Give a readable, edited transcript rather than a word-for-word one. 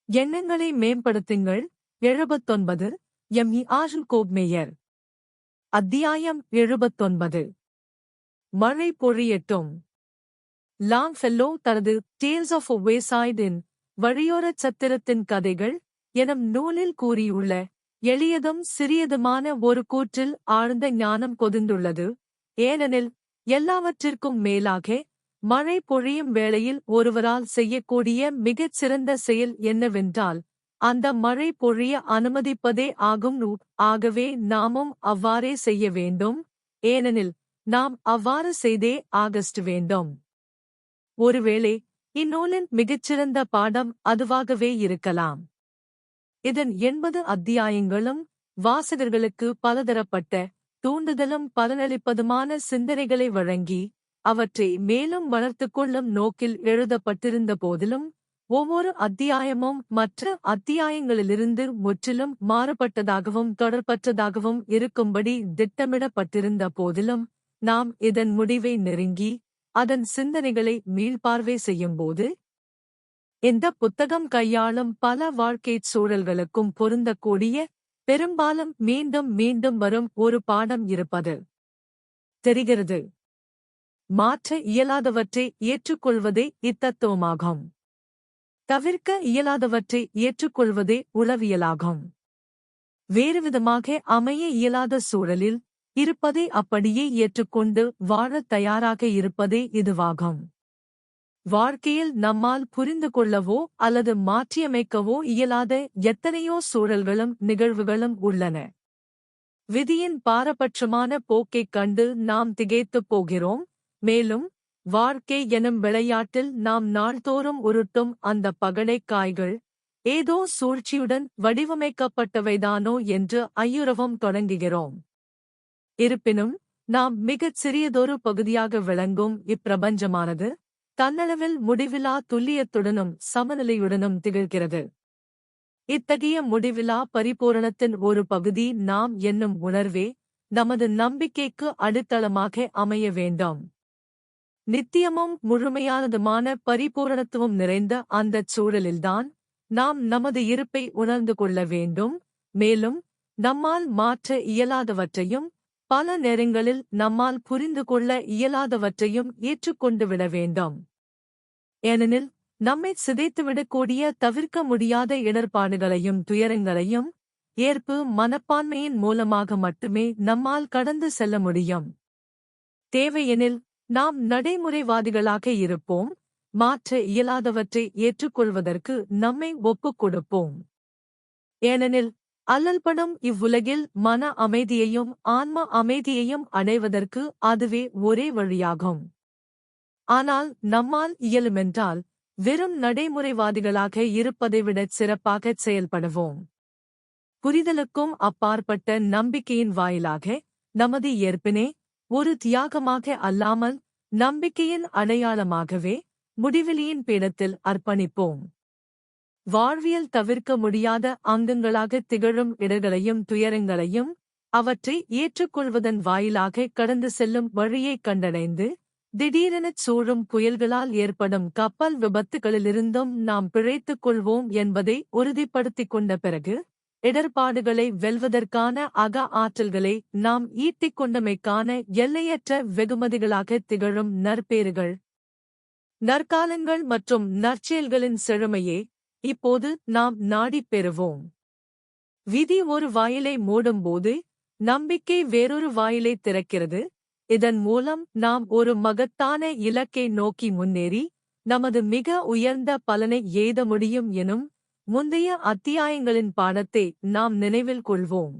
எண்ணங்களை மேம்படுத்துங்கள். 79. எம். ஆஷல் கோப்மேயர். அத்தியாயம் 79. மழை பொழியட்டும். லாங்ஃபெல்லோ தனது Tales of a Wayside Inn வழியோரச் சத்திரத்தின் கதைகள் எனும் நூலில் கூறியுள்ள எளியதும் சிறியதுமான ஒரு கூற்றில் ஆழ்ந்த ஞானம் பொதிந்துள்ளது. ஏனெனில் எல்லாவற்றிற்கும் மேலாக மழை பொழியும் வேளையில் ஒருவரால் செய்யக்கூடிய மிகச் சிறந்த செயல் என்னவென்றால் அந்த மழை பொழிய அனுமதிப்பதே ஆகும். ஆகவே நாமும் அவ்வாறே செய்ய வேண்டும். ஏனெனில் நாம் அவ்வாறு செய்தே ஆகஸ்ட் வேண்டும். ஒருவேளை இந்நூலின் மிகச்சிறந்த பாடம் அதுவாகவே இருக்கலாம். இதன் 80 அத்தியாயங்களும் வாசகர்களுக்கு பலதரப்பட்ட தூண்டுதலும் பலனளிப்பதுமான சிந்தனைகளை வழங்கி அவற்றை மேலும் வளர்த்துக் கொள்ளும் நோக்கில் எழுதப்பட்டிருந்த போதிலும் ஒவ்வொரு அத்தியாயமும் மற்ற அத்தியாயங்களிலிருந்து முற்றிலும் மாறுபட்டதாகவும் தொடர்பற்றதாகவும் இருக்கும்படி திட்டமிடப்பட்டிருந்த போதிலும் நாம் இதன் முடிவை நெருங்கி அதன் சிந்தனைகளை மீள்பார்வை செய்யும்போது இந்த புத்தகம் கையாளும் பல வாழ்க்கைச் சூழல்களுக்கும் பொருந்தக்கூடிய பெரும்பாலும் மீண்டும் மீண்டும் வரும் ஒரு பாடம் இருப்பது தெரிகிறது. மாற்ற இயலாதவற்றை ஏற்றுக்கொள்வதே இத்தத்துவமாகும். தவிர்க்க இயலாதவற்றை ஏற்றுக்கொள்வதே உளவியலாகும். வேறுவிதமாக அமைய இயலாத சூழலில் இருப்பதை அப்படியே ஏற்றுக்கொண்டு வாழத் தயாராக இருப்பதே இதுவாகும். வாழ்க்கையில் நம்மால் புரிந்து கொள்ளவோ அல்லது மாற்றியமைக்கவோ இயலாத எத்தனையோ சூழல்களும் நிகழ்வுகளும் உள்ளன. விதியின் பாரபட்சமான போக்கைக் கண்டு நாம் திகைத்துப் போகிறோம். மேலும் வாழ்க்கை எனும் விளையாட்டில் நாம் நாள்தோறும் உருட்டும் அந்த பகடைக் காய்கள் ஏதோ சூழ்ச்சியுடன் வடிவமைக்கப்பட்டவைதானோ என்று ஐயுறவும் தொடங்குகிறோம். இருப்பினும் நாம் மிகச் சிறியதொரு பகுதியாக விளங்கும் இப்பிரபஞ்சமானது தன்னளவில் முடிவிலா துல்லியத்துடனும் சமநிலையுடனும் திகழ்கிறது. இத்தகைய முடிவிலா பரிபூரணத்தின் ஒரு பகுதி நாம் என்னும் உணர்வே நமது நம்பிக்கைக்கு அடித்தளமாக அமைய வேண்டும். நித்தியமும் முழுமையானதுமான பரிபூரணத்துவம் நிறைந்த அந்தச் சூழலில்தான் நாம் நமது இருப்பை உணர்ந்து கொள்ள வேண்டும். மேலும் நம்மால் மாற்ற இயலாதவற்றையும் பல நேரங்களில் நம்மால் புரிந்து கொள்ள இயலாதவற்றையும் ஏற்றுக்கொண்டு விட வேண்டும். ஏனெனில் நம்மை சிதைத்துவிடக்கூடிய தவிர்க்க முடியாத இடர்பாடுகளையும் துயரங்களையும் ஏற்பு மனப்பான்மையின் மூலமாக மட்டுமே நம்மால் கடந்து செல்ல முடியும். தேவையெனில் நாம் நடைமுறைவாதிகளாக இருப்போம். மாற்ற இயலாதவற்றை ஏற்றுக்கொள்வதற்கு நம்மை ஒப்புக் கொடுப்போம். ஏனெனில் அல்லல்படும் இவ்வுலகில் மன அமைதியையும் ஆன்ம அமைதியையும் அடைவதற்கு அதுவே ஒரே வழியாகும். ஆனால் நம்மால் இயலுமென்றால் வெறும் நடைமுறைவாதிகளாக இருப்பதைவிடச் சிறப்பாகச் செயல்படுவோம். புரிதலுக்கும் அப்பாற்பட்ட நம்பிக்கையின் வாயிலாக நமது ஏற்பினை ஒரு தியாகமாக அல்லாமல் நம்பிக்கையின் அடையாளமாகவே முடிவெளியின் பீடத்தில் அர்ப்பணிப்போம். வாழ்வியல் தவிர்க்க முடியாத அங்கங்களாக திகழும் இடர்களையும் துயரங்களையும் அவற்றை ஏற்றுக்கொள்வதன் வாயிலாக கடந்து செல்லும் வழியைக் கண்டடைந்து திடீரெனச் சூழும் புயல்களால் ஏற்படும் கப்பல் விபத்துகளிலிருந்தும் நாம் பிழைத்துக் கொள்வோம் என்பதை உறுதிப்படுத்திக் கொண்ட பிறகு இடர்பாடுகளை வெல்வதற்கான அக ஆற்றல்களை நாம் ஈட்டிக் கொண்டமைக்கான எல்லையற்ற வெகுமதிகளாக திகழும் நற்பேறுகள், நற்காலங்கள் மற்றும் நற்செயல்களின் செழுமையே இப்போது நாம் நாடிப் பெறுவோம். விதி ஒரு வாயிலை மூடும்போது நம்பிக்கை வேறொரு வாயிலை திறக்கிறது. இதன் மூலம் நாம் ஒரு மகத்தான இலக்கை நோக்கி முன்னேறி நமது மிக உயர்ந்த பலனை எய்த முடியும் எனும் முந்தைய அத்தியாயங்களின் பாடத்தை நாம் நினைவில் கொள்வோம்.